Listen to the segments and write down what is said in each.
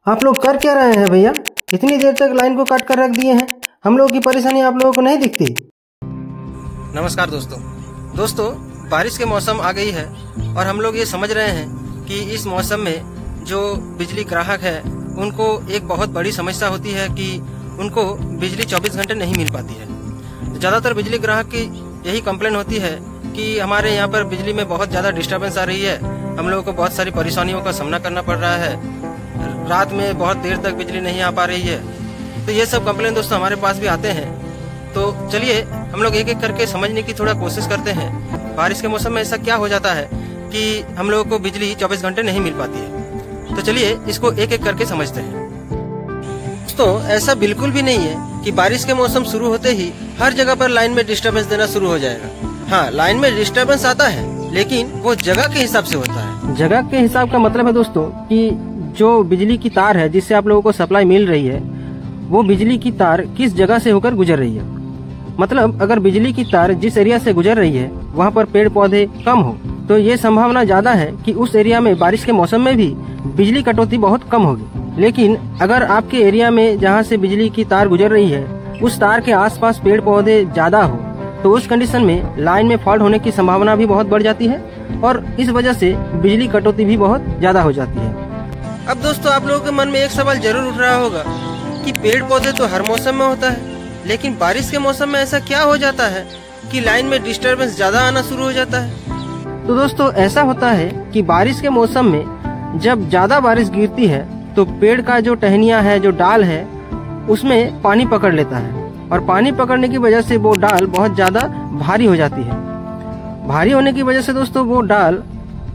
आप लोग कर क्या रहे हैं भैया? इतनी देर तक लाइन को काट कर रख दिए हैं। हम लोगों की परेशानी आप लोगों को नहीं दिखती? नमस्कार दोस्तों, बारिश के मौसम आ गई है और हम लोग ये समझ रहे हैं कि इस मौसम में जो बिजली ग्राहक है उनको एक बहुत बड़ी समस्या होती है कि उनको बिजली 24 घंटे नहीं मिल पाती है। ज़्यादातर बिजली ग्राहक की यही कंप्लेन होती है कि हमारे यहाँ पर बिजली में बहुत ज़्यादा डिस्टर्बेंस आ रही है, हम लोगों को बहुत सारी परेशानियों का सामना करना पड़ रहा है, रात में बहुत देर तक बिजली नहीं आ पा रही है। तो ये सब कंप्लेन दोस्तों हमारे पास भी आते हैं। तो चलिए हम लोग एक एक करके समझने की थोड़ा कोशिश करते हैं। बारिश के मौसम में ऐसा क्या हो जाता है कि हम लोगों को बिजली 24 घंटे नहीं मिल पाती है। तो चलिए इसको एक एक करके समझते हैं। दोस्तों ऐसा बिल्कुल भी नहीं है कि बारिश के मौसम शुरू होते ही हर जगह पर लाइन में डिस्टर्बेंस देना शुरू हो जाएगा। हाँ, लाइन में डिस्टर्बेंस आता है, लेकिन वो जगह के हिसाब से होता है। जगह के हिसाब का मतलब है दोस्तों कि जो बिजली की तार है जिससे आप लोगों को सप्लाई मिल रही है, वो बिजली की तार किस जगह से होकर गुजर रही है। मतलब अगर बिजली की तार जिस एरिया से गुजर रही है वहाँ पर पेड़ पौधे कम हो तो ये संभावना ज्यादा है कि उस एरिया में बारिश के मौसम में भी बिजली कटौती बहुत कम होगी। लेकिन अगर आपके एरिया में जहाँ से बिजली की तार गुजर रही है उस तार के आसपास पेड़ पौधे ज्यादा हो तो उस कंडीशन में लाइन में फॉल्ट होने की संभावना भी बहुत बढ़ जाती है और इस वजह से बिजली कटौती भी बहुत ज्यादा हो जाती है। अब दोस्तों आप लोगों के मन में एक सवाल जरूर उठ रहा होगा कि पेड़ पौधे तो हर मौसम में होता है, लेकिन बारिश के मौसम में ऐसा क्या हो जाता है कि लाइन में डिस्टर्बेंस ज्यादा आना शुरू हो जाता है। तो दोस्तों ऐसा होता है कि बारिश के मौसम में जब ज्यादा बारिश गिरती है तो पेड़ का जो टहनिया है, जो डाल है, उसमें पानी पकड़ लेता है और पानी पकड़ने की वजह से वो डाल बहुत ज्यादा भारी हो जाती है। भारी होने की वजह से दोस्तों वो डाल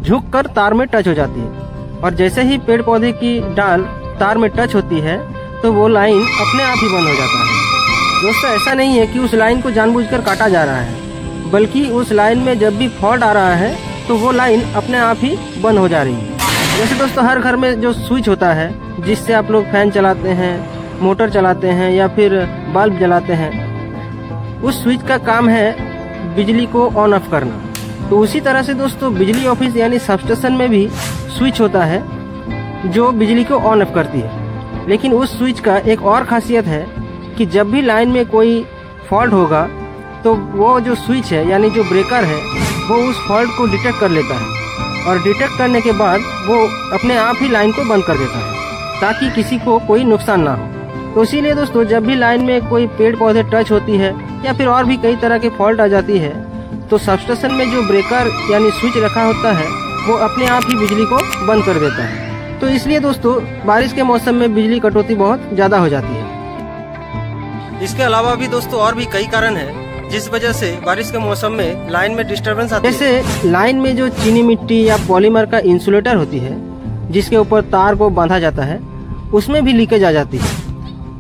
झुक कर तार में टच हो जाती है और जैसे ही पेड़ पौधे की डाल तार में टच होती है तो वो लाइन अपने आप ही बंद हो जाता है। दोस्तों ऐसा नहीं है कि उस लाइन को जानबूझकर काटा जा रहा है, बल्कि उस लाइन में जब भी फॉल्ट आ रहा है तो वो लाइन अपने आप ही बंद हो जा रही है। जैसे दोस्तों हर घर में जो स्विच होता है जिससे आप लोग फैन चलाते हैं, मोटर चलाते हैं या फिर बल्ब जलाते हैं, उस स्विच का काम है बिजली को ऑन ऑफ करना। तो उसी तरह से दोस्तों बिजली ऑफिस यानी सबस्टेशन में भी स्विच होता है जो बिजली को ऑन ऑफ करती है। लेकिन उस स्विच का एक और खासियत है कि जब भी लाइन में कोई फॉल्ट होगा तो वो जो स्विच है यानी जो ब्रेकर है वो उस फॉल्ट को डिटेक्ट कर लेता है और डिटेक्ट करने के बाद वो अपने आप ही लाइन को बंद कर देता है ताकि किसी को कोई नुकसान ना हो। तो इसीलिए दोस्तों जब भी लाइन में कोई पेड़ पौधे टच होती है या फिर और भी कई तरह के फॉल्ट आ जाती है तो सबस्टेशन में जो ब्रेकर यानी स्विच रखा होता है वो अपने आप ही बिजली को बंद कर देता है। तो इसलिए दोस्तों बारिश के मौसम में बिजली कटौती बहुत ज्यादा हो जाती है। इसके अलावा भी दोस्तों और भी कई कारण है जिस वजह से बारिश के मौसम में लाइन में डिस्टर्बेंस आती है। जैसे लाइन में जो चीनी मिट्टी या पॉलीमर का इंसुलेटर होती है जिसके ऊपर तार को बांधा जाता है उसमें भी लीकेज आ जाती है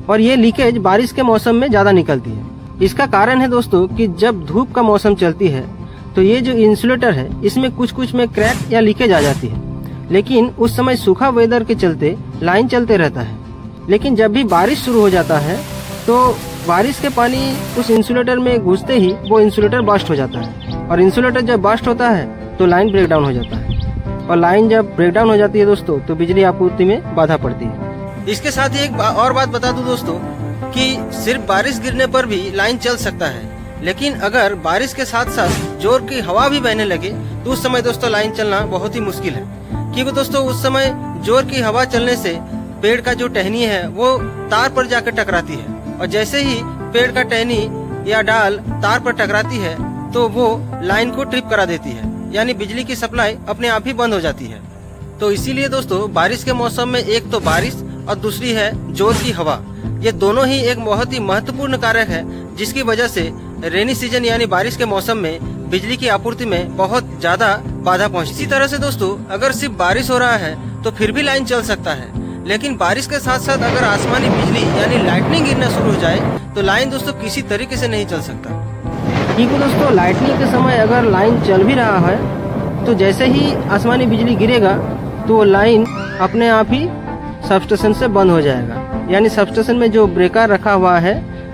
और ये लीकेज बारिश के मौसम में ज्यादा निकलती है। इसका कारण है दोस्तों कि जब धूप का मौसम चलती है तो ये जो इंसुलेटर है इसमें कुछ में क्रैक या लीकेज आ जाती है, लेकिन उस समय सूखा वेदर के चलते लाइन चलते रहता है। लेकिन जब भी बारिश शुरू हो जाता है तो बारिश के पानी उस इंसुलेटर में घुसते ही वो इंसुलेटर बर्स्ट हो जाता है और इंसुलेटर जब बर्स्ट होता है तो लाइन ब्रेक डाउन हो जाता है और लाइन जब ब्रेक डाउन हो जाती है दोस्तों तो बिजली आपूर्ति में बाधा पड़ती है। इसके साथ ही एक और बात बता दूं दोस्तों कि सिर्फ बारिश गिरने पर भी लाइन चल सकता है, लेकिन अगर बारिश के साथ साथ जोर की हवा भी बहने लगे तो उस समय दोस्तों लाइन चलना बहुत ही मुश्किल है, क्योंकि दोस्तों उस समय जोर की हवा चलने से पेड़ का जो टहनी है वो तार पर जाकर टकराती है और जैसे ही पेड़ का टहनी या डाल तार पर टकराती है तो वो लाइन को ट्रिप करा देती है, यानी बिजली की सप्लाई अपने आप ही बंद हो जाती है। तो इसीलिए दोस्तों बारिश के मौसम में एक तो बारिश और दूसरी है जोर की हवा, ये दोनों ही एक बहुत ही महत्वपूर्ण कारक है जिसकी वजह से रेनी सीजन यानी बारिश के मौसम में बिजली की आपूर्ति में बहुत ज्यादा बाधा पहुंचती है। इसी तरह से दोस्तों अगर सिर्फ बारिश हो रहा है तो फिर भी लाइन चल सकता है, लेकिन बारिश के साथ साथ अगर आसमानी बिजली यानी लाइटनिंग गिरना शुरू हो जाए तो लाइन दोस्तों किसी तरीके से नहीं चल सकता। ठीक है दोस्तों, लाइटनिंग के समय अगर लाइन चल भी रहा है तो जैसे ही आसमानी बिजली गिरेगा तो वो लाइन अपने आप ही सबस्टेशन से बंद हो जाएगा, यानी सबस्टेशन में जो ब्रेकर रखा हुआ है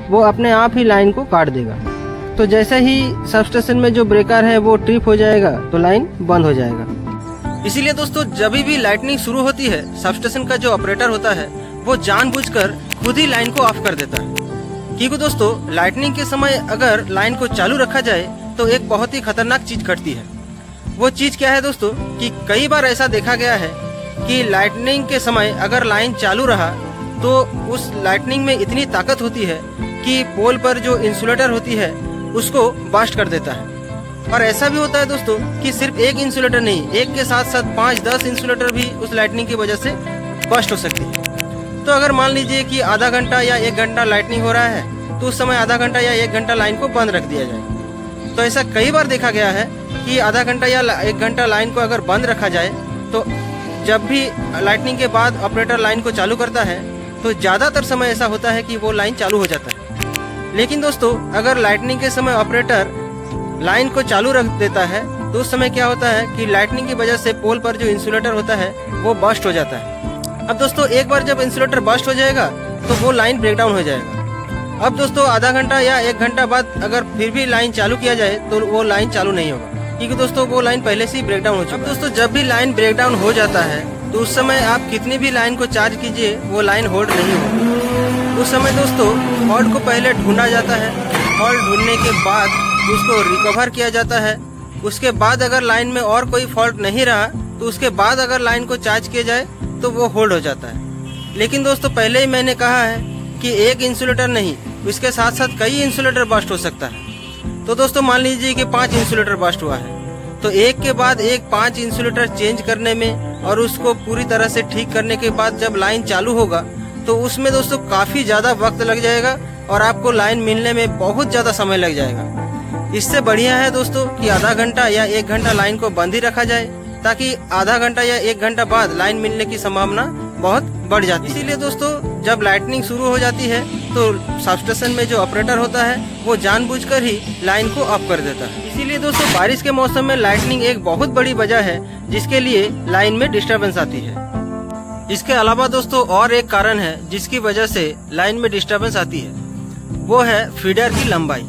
वो अपने आप ही लाइन को काट देगा। तो जैसे ही सबस्टेशन में जो ब्रेकर है वो ट्रिप हो जाएगा तो लाइन बंद हो जाएगा। इसीलिए दोस्तों जब भी लाइटनिंग शुरू होती है, सबस्टेशन का जो ऑपरेटर होता है वो जानबूझकर खुद ही लाइन को ऑफ कर देता है। क्योंकि दोस्तों लाइटनिंग के समय अगर लाइन को चालू रखा जाए तो एक बहुत ही खतरनाक चीज घटती है। वो चीज क्या है दोस्तों कि कई बार ऐसा देखा गया है कि लाइटनिंग के समय अगर लाइन चालू रहा तो उस लाइटनिंग में इतनी ताकत होती है कि पोल पर जो इंसुलेटर होती है उसको बर्स्ट कर देता है। और ऐसा भी होता है दोस्तों कि सिर्फ एक इंसुलेटर नहीं, एक के साथ साथ 5-10 इंसुलेटर भी उस लाइटनिंग की वजह से बर्स्ट हो सकती है। तो अगर मान लीजिए कि आधा घंटा या 1 घंटा लाइटनिंग हो रहा है तो उस समय आधा घंटा या 1 घंटा लाइन को बंद रख दिया जाए। तो ऐसा कई बार देखा गया है कि आधा घंटा या 1 घंटा लाइन को अगर बंद रखा जाए तो जब भी लाइटनिंग के बाद ऑपरेटर लाइन को चालू करता है तो ज्यादातर समय ऐसा होता है कि वो लाइन चालू हो जाता है। लेकिन दोस्तों अगर लाइटनिंग के समय ऑपरेटर लाइन को चालू रख देता है तो उस समय क्या होता है कि लाइटनिंग की वजह से पोल पर जो इंसुलेटर होता है वो बर्स्ट हो जाता है। अब दोस्तों एक बार जब इंसुलेटर बर्स्ट हो जाएगा तो वो लाइन ब्रेकडाउन हो जाएगा। अब दोस्तों आधा घंटा या 1 घंटा बाद अगर फिर भी लाइन चालू किया जाए तो वो लाइन चालू नहीं होगा, क्योंकि दोस्तों वो लाइन पहले से ही ब्रेकडाउन हो चुका है। अब दोस्तों जब भी लाइन ब्रेकडाउन हो जाता है तो उस समय आप कितनी भी लाइन को चार्ज कीजिए वो लाइन होल्ड नहीं होगी। उस समय दोस्तों फॉल्ट को पहले ढूंढा जाता है, फॉल्ट ढूंढने के बाद उसको रिकवर किया जाता है। उसके बाद अगर लाइन में और कोई फॉल्ट नहीं रहा तो उसके बाद अगर लाइन को चार्ज किया जाए तो वो होल्ड हो जाता है। लेकिन दोस्तों पहले ही मैंने कहा है कि एक इंसुलेटर नहीं, उसके साथ साथ कई इंसुलेटर बर्स्ट हो सकता है। तो दोस्तों मान लीजिए कि 5 इंसुलेटर बर्स्ट हुआ है तो एक के बाद एक 5 इंसुलेटर चेंज करने में और उसको पूरी तरह से ठीक करने के बाद जब लाइन चालू होगा तो उसमें दोस्तों काफी ज्यादा वक्त लग जाएगा और आपको लाइन मिलने में बहुत ज्यादा समय लग जाएगा। इससे बढ़िया है दोस्तों कि आधा घंटा या 1 घंटा लाइन को बंद ही रखा जाए, ताकि आधा घंटा या 1 घंटा बाद लाइन मिलने की संभावना बहुत बढ़ जाती है। इसीलिए दोस्तों जब लाइटनिंग शुरू हो जाती है तो सबस्टेशन में जो ऑपरेटर होता है वो जानबूझकर ही लाइन को ऑफ कर देता है। इसीलिए दोस्तों बारिश के मौसम में लाइटनिंग एक बहुत बड़ी वजह है जिसके लिए लाइन में डिस्टरबेंस आती है। इसके अलावा दोस्तों और एक कारण है जिसकी वजह से लाइन में डिस्टरबेंस आती है, वो है फीडर की लंबाई।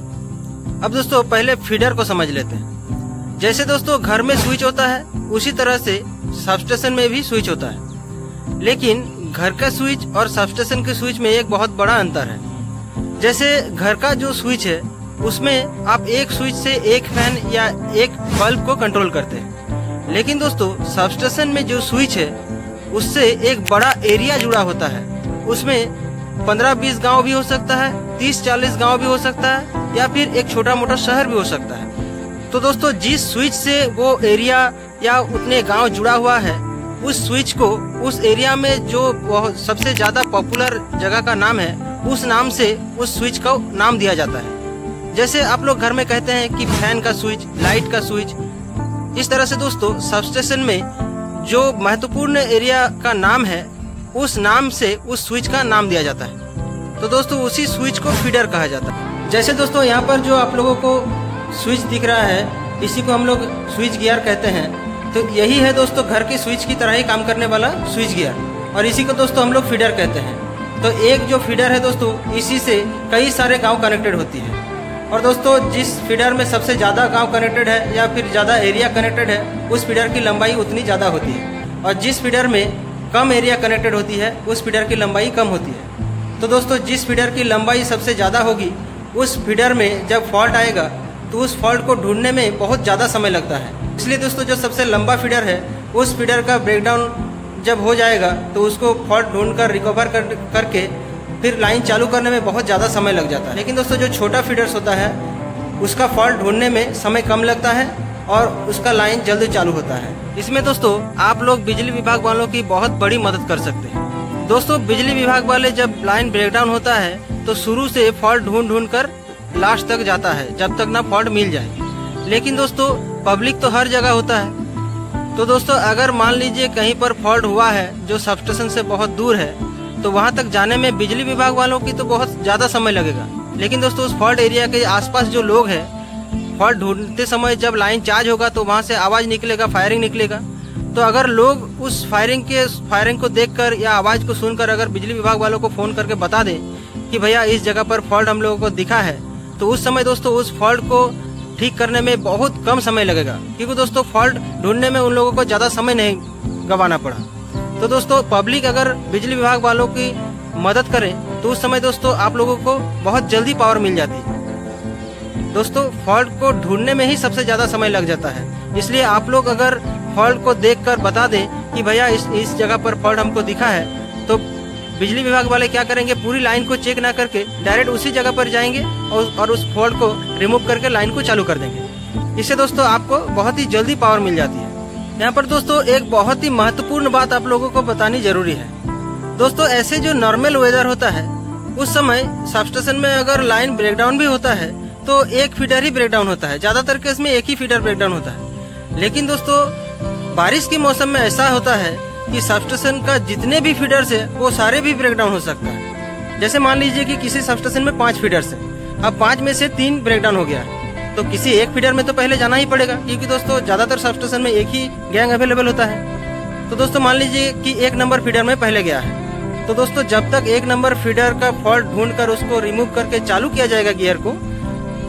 अब दोस्तों पहले फीडर को समझ लेते हैं। जैसे दोस्तों घर में स्विच होता है उसी तरह से सबस्टेशन में भी स्विच होता है, लेकिन घर का स्विच और सबस्टेशन के स्विच में एक बहुत बड़ा अंतर है। जैसे घर का जो स्विच है उसमें आप एक स्विच से एक फैन या एक बल्ब को कंट्रोल करते हैं, लेकिन दोस्तों सबस्टेशन में जो स्विच है उससे एक बड़ा एरिया जुड़ा होता है। उसमें 15-20 गांव भी हो सकता है, 30-40 गांव भी हो सकता है, या फिर एक छोटा मोटा शहर भी हो सकता है। तो दोस्तों जिस स्विच से वो एरिया या उतने गांव जुड़ा हुआ है उस स्विच को उस एरिया में जो सबसे ज्यादा पॉपुलर जगह का नाम है उस नाम से उस स्विच का नाम दिया जाता है। जैसे आप लोग घर में कहते हैं कि फैन का स्विच, लाइट का स्विच, इस तरह से दोस्तों सबस्टेशन में जो महत्वपूर्ण एरिया का नाम है उस नाम से उस स्विच का नाम दिया जाता है। तो दोस्तों उसी स्विच को फीडर कहा जाता है। जैसे दोस्तों यहाँ पर जो आप लोगों को स्विच दिख रहा है इसी को हम लोग स्विच गियर कहते हैं। तो यही है दोस्तों घर के स्विच की तरह ही काम करने वाला स्विच गियर, और इसी को दोस्तों हम लोग फीडर कहते हैं। तो एक जो फीडर है दोस्तों इसी से कई सारे गांव कनेक्टेड होती है। और दोस्तों जिस फीडर में सबसे ज्यादा गांव कनेक्टेड है या फिर ज्यादा एरिया कनेक्टेड है उस फीडर की लंबाई उतनी ज्यादा होती है, और जिस फीडर में कम एरिया कनेक्टेड होती है उस फीडर की लंबाई कम होती है। तो दोस्तों जिस फीडर की लंबाई सबसे ज्यादा होगी उस फीडर में जब फॉल्ट आएगा तो उस फॉल्ट को ढूंढने में बहुत ज्यादा समय लगता है। इसलिए दोस्तों जो सबसे लंबा फीडर है उस फीडर का ब्रेकडाउन जब हो जाएगा तो उसको फॉल्ट ढूंढ कर रिकवर करके फिर लाइन चालू करने में बहुत ज़्यादा समय लग जाता है। लेकिन दोस्तों जो छोटा फीडर्स होता है उसका फॉल्ट ढूंढने में समय कम लगता है और उसका लाइन जल्दी चालू होता है। इसमें दोस्तों आप लोग बिजली विभाग वालों की बहुत बड़ी मदद कर सकते हैं। दोस्तों बिजली विभाग वाले जब लाइन ब्रेकडाउन होता है तो शुरू से फॉल्ट ढूंढ कर लास्ट तक जाता है जब तक ना फॉल्ट मिल जाए। लेकिन दोस्तों पब्लिक तो हर जगह होता है। तो दोस्तों अगर मान लीजिए कहीं पर फॉल्ट हुआ है जो सबस्टेशन से बहुत दूर है तो वहां तक जाने में बिजली विभाग वालों की तो बहुत ज्यादा समय लगेगा। लेकिन दोस्तों उस फॉल्ट एरिया के आसपास जो लोग हैं फॉल्ट ढूंढते समय जब लाइन चार्ज होगा तो वहां से आवाज निकलेगा, फायरिंग निकलेगा। तो अगर लोग उस फायरिंग को देखकर या आवाज को सुनकर अगर बिजली विभाग वालों को फोन करके बता दें कि भैया इस जगह पर फॉल्ट हम लोगों को दिखा है, तो उस समय दोस्तों उस फॉल्ट को ठीक करने में बहुत कम समय लगेगा, क्योंकि दोस्तों फॉल्ट ढूंढने में उन लोगों को ज्यादा समय नहीं गंवाना पड़ा। तो दोस्तों पब्लिक अगर बिजली विभाग वालों की मदद करे तो उस समय दोस्तों आप लोगों को बहुत जल्दी पावर मिल जाती है। दोस्तों फॉल्ट को ढूंढने में ही सबसे ज्यादा समय लग जाता है, इसलिए आप लोग अगर फॉल्ट को देखकर बता दें कि भैया इस जगह पर फॉल्ट हमको दिखा है, तो बिजली विभाग वाले क्या करेंगे, पूरी लाइन को चेक ना करके डायरेक्ट उसी जगह पर जाएंगे और उस फॉल्ट को रिमूव करके लाइन को चालू कर देंगे। इससे दोस्तों आपको बहुत ही जल्दी पावर मिल जाती है। यहाँ पर दोस्तों एक बहुत ही महत्वपूर्ण बात आप लोगों को बतानी जरूरी है। दोस्तों ऐसे जो नॉर्मल वेदर होता है उस समय सबस्टेशन में अगर लाइन ब्रेकडाउन भी होता है तो एक फीडर ही ब्रेकडाउन होता है, ज्यादातर केस में एक ही फीडर ब्रेकडाउन होता है। लेकिन दोस्तों बारिश के मौसम में ऐसा होता है कि सबस्टेशन का जितने भी फीडर्स है वो सारे भी ब्रेकडाउन हो सकता है। जैसे मान लीजिए कि किसी सबस्टेशन में 5 फीडर्स है, अब 5 में से 3 ब्रेकडाउन हो गया है, तो किसी एक फीडर में तो पहले जाना ही पड़ेगा, क्योंकि दोस्तों ज्यादातर सबस्टेशन में एक ही गैंग अवेलेबल होता है। तो दोस्तों मान लीजिए कि 1 नंबर फीडर में पहले गया है, तो दोस्तों जब तक 1 नंबर फीडर का फॉल्ट ढूंढकर उसको रिमूव करके चालू किया जाएगा गियर को,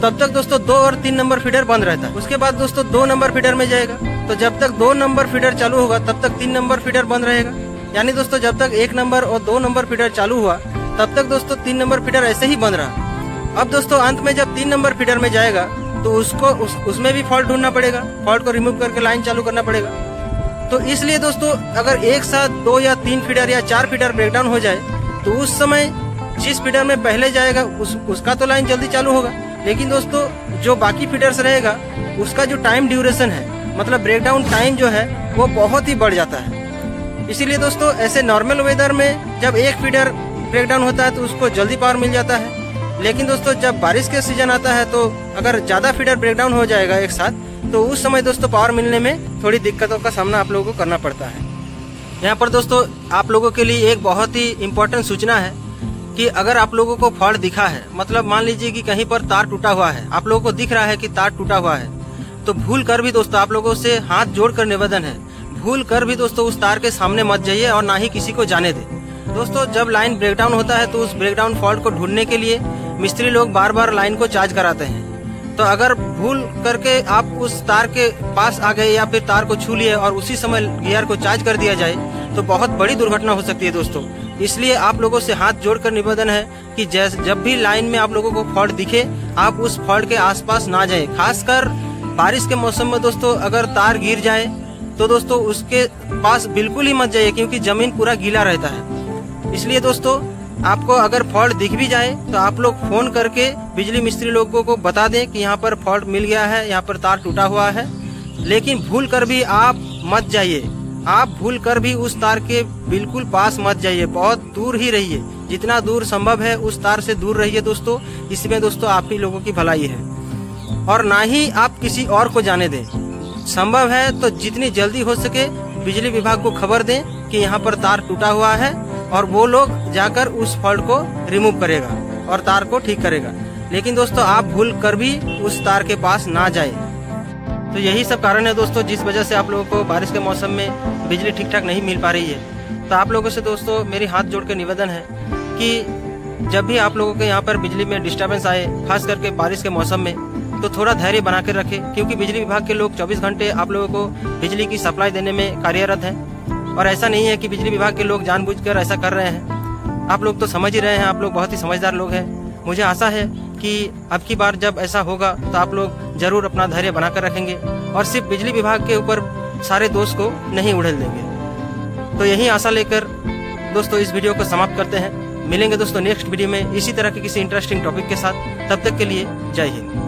तब तक दोस्तों 2 और 3 नंबर फीडर बंद रहता है। उसके बाद दोस्तों 2 नंबर फीडर में जाएगा, तो जब तक 2 नंबर फीडर चालू होगा तब तक 3 नंबर फीडर बंद रहेगा। यानी दोस्तों जब तक 1 नंबर और 2 नंबर फीडर चालू हुआ तब तक दोस्तों 3 नंबर फीडर ऐसे ही बंद रहा। अब दोस्तों अंत में जब 3 नंबर फीडर में जाएगा तो उसको उसमें भी फॉल्ट ढूंढना पड़ेगा, फॉल्ट को रिमूव करके लाइन चालू करना पड़ेगा। तो इसलिए दोस्तों अगर एक साथ 2 या 3 फीडर या 4 फीडर ब्रेकडाउन हो जाए तो उस समय जिस फीडर में पहले जाएगा उसका तो लाइन जल्दी चालू होगा, लेकिन दोस्तों जो बाकी फीडर्स रहेगा उसका जो टाइम ड्यूरेशन है, मतलब ब्रेकडाउन टाइम जो है वो बहुत ही बढ़ जाता है। इसीलिए दोस्तों ऐसे नॉर्मल वेदर में जब एक फीडर ब्रेकडाउन होता है तो उसको जल्दी पावर मिल जाता है। लेकिन दोस्तों जब बारिश के सीजन आता है तो अगर ज्यादा फीडर ब्रेकडाउन हो जाएगा एक साथ तो उस समय दोस्तों पावर मिलने में थोड़ी दिक्कतों का सामना आप लोगों को करना पड़ता है। यहाँ पर दोस्तों आप लोगों के लिए एक बहुत ही इम्पोर्टेंट सूचना है कि अगर आप लोगों को फॉल्ट दिखा है, मतलब मान लीजिए कि कहीं पर तार टूटा हुआ है, आप लोगों को दिख रहा है कि तार टूटा हुआ है, तो भूल कर भी दोस्तों आप लोगों से हाथ जोड़कर निवेदन है, भूल कर भी दोस्तों उस तार के सामने मत जाइए और ना ही किसी को जाने दे। दोस्तों जब लाइन ब्रेकडाउन होता है तो उस ब्रेकडाउन फॉल्ट को ढूंढने के लिए मिस्त्री लोग बार बार लाइन को चार्ज कराते हैं। तो अगर भूल करके आप उस तार के पास आ गए या फिर तार को छू लिए और उसी समय गियर को चार्ज कर दिया जाए तो बहुत बड़ी दुर्घटना हो सकती है दोस्तों। इसलिए आप लोगों से हाथ जोड़कर निवेदन है कि जब भी लाइन में आप लोगों को फॉल्ट दिखे आप उस फॉल्ट के आसपास ना जाएं। खासकर बारिश के मौसम में दोस्तों अगर तार गिर जाए तो दोस्तों उसके पास बिल्कुल ही मत जाइए, क्योंकि जमीन पूरा गीला रहता है। इसलिए दोस्तों आपको अगर फॉल्ट दिख भी जाए तो आप लोग फोन करके बिजली मिस्त्री लोगों को बता दें कि यहाँ पर फॉल्ट मिल गया है, यहाँ पर तार टूटा हुआ है। लेकिन भूल कर भी आप मत जाइए, आप भूल कर भी उस तार के बिल्कुल पास मत जाइए, बहुत दूर ही रहिए, जितना दूर संभव है उस तार से दूर रहिए दोस्तों। इसमें दोस्तों आप ही लोगों की भलाई है, और ना ही आप किसी और को जाने दें। संभव है तो जितनी जल्दी हो सके बिजली विभाग को खबर दें कि यहाँ पर तार टूटा हुआ है, और वो लोग जाकर उस फॉल्ट को रिमूव करेगा और तार को ठीक करेगा। लेकिन दोस्तों आप भूल कर भी उस तार के पास ना जाए। तो यही सब कारण है दोस्तों जिस वजह से आप लोगों को बारिश के मौसम में बिजली ठीक ठाक नहीं मिल पा रही है। तो आप लोगों से दोस्तों मेरी हाथ जोड़ के निवेदन है कि जब भी आप लोगों के यहाँ पर बिजली में डिस्टर्बेंस आए, खास करके बारिश के मौसम में, तो थोड़ा धैर्य बना कर रखें, क्योंकि बिजली विभाग के लोग 24 घंटे आप लोगों को बिजली की सप्लाई देने में कार्यरत हैं। और ऐसा नहीं है कि बिजली विभाग के लोग जानबूझकर ऐसा कर रहे हैं। आप लोग तो समझ ही रहे हैं, आप लोग बहुत ही समझदार लोग हैं। मुझे आशा है कि अब की बार जब ऐसा होगा तो आप लोग जरूर अपना धैर्य बनाकर रखेंगे और सिर्फ बिजली विभाग के ऊपर सारे दोष को नहीं उड़ेल देंगे। तो यही आशा लेकर दोस्तों इस वीडियो को समाप्त करते हैं। मिलेंगे दोस्तों नेक्स्ट वीडियो में इसी तरह के किसी इंटरेस्टिंग टॉपिक के साथ। तब तक के लिए जय हिंद।